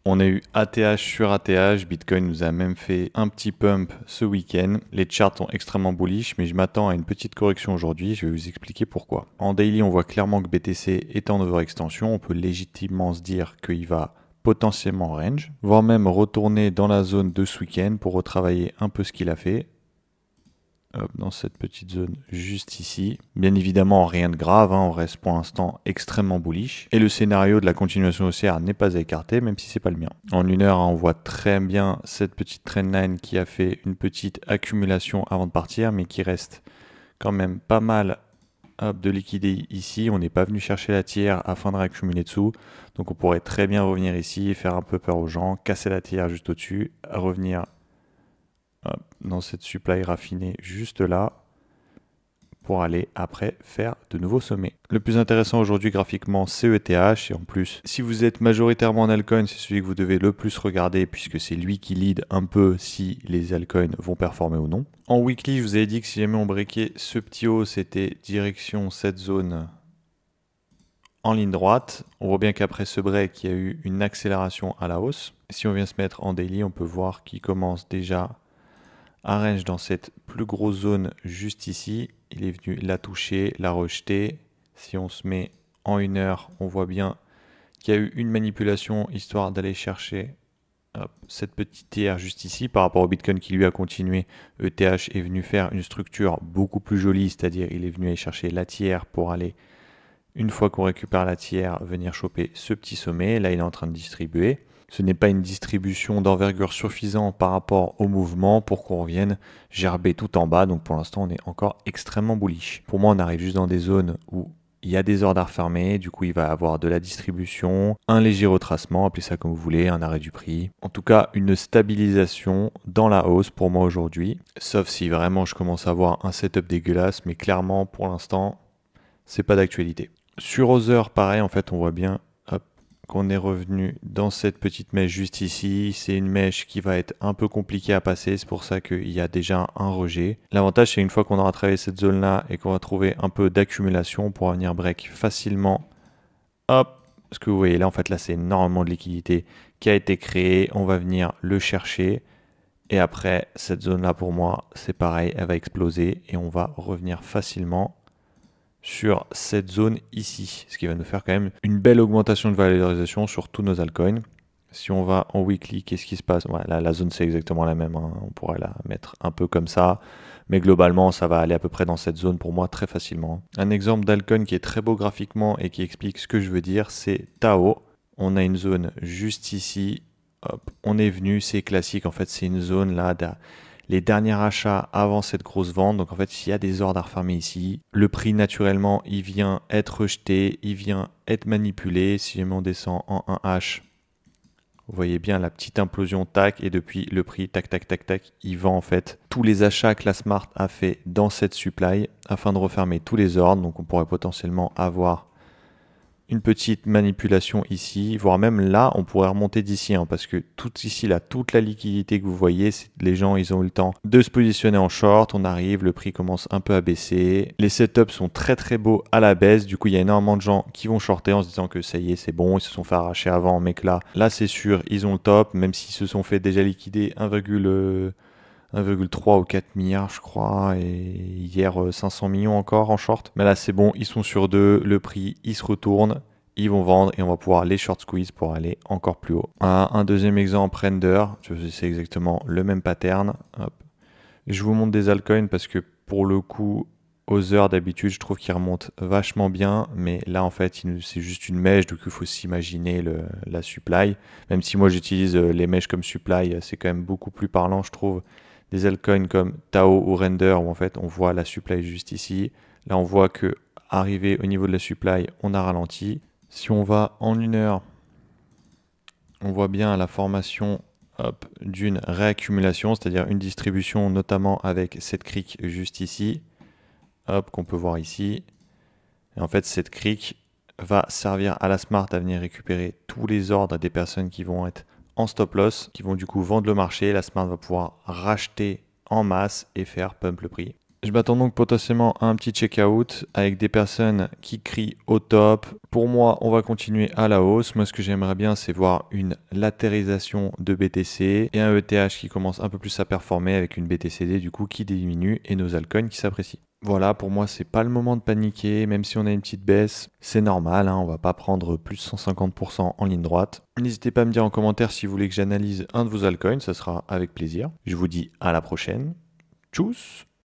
On a eu ATH sur ATH, Bitcoin nous a même fait un petit pump ce week-end. Les charts sont extrêmement bullish, mais je m'attends à une petite correction aujourd'hui, je vais vous expliquer pourquoi. En daily, on voit clairement que BTC est en overextension, on peut légitimement se dire qu'il va potentiellement en range, voire même retourner dans la zone de ce week-end pour retravailler un peu ce qu'il a fait. Hop, dans cette petite zone juste ici. Bien évidemment, rien de grave, on reste pour l'instant extrêmement bullish. Et le scénario de la continuation haussière n'est pas à écarter, même si c'est pas le mien. En une heure, on voit très bien cette petite trendline qui a fait une petite accumulation avant de partir, mais qui reste quand même pas mal de liquider ici. On n'est pas venu chercher la tiers afin de réaccumuler dessous. Donc on pourrait très bien revenir ici, faire un peu peur aux gens, casser la tiers juste au-dessus, revenir dans cette supply raffinée juste là pour aller après faire de nouveaux sommets. Le plus intéressant aujourd'hui graphiquement c'est ETH et en plus si vous êtes majoritairement en altcoin c'est celui que vous devez le plus regarder puisque c'est lui qui lead un peu si les altcoins vont performer ou non. En weekly je vous avais dit que si jamais on breakait ce petit haut c'était direction cette zone en ligne droite. On voit bien qu'après ce break il y a eu une accélération à la hausse. Si on vient se mettre en daily on peut voir qu'il commence déjà un range dans cette plus grosse zone juste ici. Il est venu la toucher, la rejeter. Si on se met en une heure, on voit bien qu'il y a eu une manipulation histoire d'aller chercher cette petite TR juste ici. Par rapport au Bitcoin qui lui a continué, ETH est venu faire une structure beaucoup plus jolie, c'est-à-dire il est venu aller chercher la tiers pour aller, une fois qu'on récupère la tiers, venir choper ce petit sommet. Là, il est en train de distribuer. Ce n'est pas une distribution d'envergure suffisante par rapport au mouvement pour qu'on revienne gerber tout en bas. Donc pour l'instant, on est encore extrêmement bullish. Pour moi, on arrive juste dans des zones où il y a des ordres à refermer. Du coup, il va y avoir de la distribution, un léger retracement, appelez ça comme vous voulez, un arrêt du prix. En tout cas, une stabilisation dans la hausse pour moi aujourd'hui. Sauf si vraiment je commence à avoir un setup dégueulasse. Mais clairement, pour l'instant, c'est pas d'actualité. Sur Other, pareil, en fait, on voit bien qu'on est revenu dans cette petite mèche juste ici. C'est une mèche qui va être un peu compliquée à passer, c'est pour ça qu'il y a déjà un rejet. L'avantage c'est une fois qu'on aura travaillé cette zone là et qu'on va trouver un peu d'accumulation, on pourra venir break facilement. Hop, ce que vous voyez là en fait là c'est énormément de liquidité qui a été créée, on va venir le chercher. Et après cette zone là pour moi c'est pareil, elle va exploser et on va revenir facilement sur cette zone ici, ce qui va nous faire quand même une belle augmentation de valorisation sur tous nos altcoins. Si on va en weekly, qu'est-ce qui se passe? Là, la zone c'est exactement la même, on pourrait la mettre un peu comme ça, mais globalement ça va aller à peu près dans cette zone pour moi très facilement. Un exemple d'altcoin qui est très beau graphiquement et qui explique ce que je veux dire, c'est Tao. On a une zone juste ici, hop, on est venu, c'est classique, en fait c'est une zone là les derniers achats avant cette grosse vente. Donc en fait, s'il y a des ordres à refermer ici, le prix naturellement, il vient être rejeté, il vient être manipulé. Si jamais on descend en 1H, vous voyez bien la petite implosion, tac, et depuis le prix, tac, tac, tac, tac, il vend en fait tous les achats que la Smart a fait dans cette supply afin de refermer tous les ordres. Donc on pourrait potentiellement avoir une petite manipulation ici, voire même là, on pourrait remonter d'ici, parce que tout ici, là, toute la liquidité que vous voyez, les gens, ils ont eu le temps de se positionner en short, on arrive, le prix commence un peu à baisser, les setups sont très très beaux à la baisse, du coup, il y a énormément de gens qui vont shorter en se disant que ça y est, c'est bon, ils se sont fait arracher avant, mais que là c'est sûr, ils ont le top, même s'ils se sont fait déjà liquider 1,3 ou 4 milliards je crois, et hier 500 millions encore en short. Mais là c'est bon, ils sont sur deux, le prix il se retourne, ils vont vendre et on va pouvoir les short squeeze pour aller encore plus haut. Un deuxième exemple, Render, c'est exactement le même pattern. Hop. Je vous montre des altcoins parce que pour le coup, Other d'habitude je trouve qu'il remonte vachement bien, mais là en fait c'est juste une mèche, donc il faut s'imaginer la supply. Même si moi j'utilise les mèches comme supply, c'est quand même beaucoup plus parlant je trouve. Des altcoins comme Tao ou Render où en fait on voit la supply juste ici. Là on voit que arrivé au niveau de la supply, on a ralenti. Si on va en une heure, on voit bien la formation d'une réaccumulation, c'est-à-dire une distribution notamment avec cette crique juste ici, qu'on peut voir ici. Et en fait cette crique va servir à la Smart à venir récupérer tous les ordres des personnes qui vont être en stop loss, qui vont du coup vendre le marché. La Smart va pouvoir racheter en masse et faire pump le prix. Je m'attends donc potentiellement à un petit check-out avec des personnes qui crient au top. Pour moi, on va continuer à la hausse. Moi, ce que j'aimerais bien, c'est voir une latérisation de BTC et un ETH qui commence un peu plus à performer avec une BTCD du coup qui diminue et nos altcoins qui s'apprécient. Voilà, pour moi, c'est pas le moment de paniquer, même si on a une petite baisse, c'est normal, hein, on va pas prendre plus de 150% en ligne droite. N'hésitez pas à me dire en commentaire si vous voulez que j'analyse un de vos altcoins, ça sera avec plaisir. Je vous dis à la prochaine. Tchuss!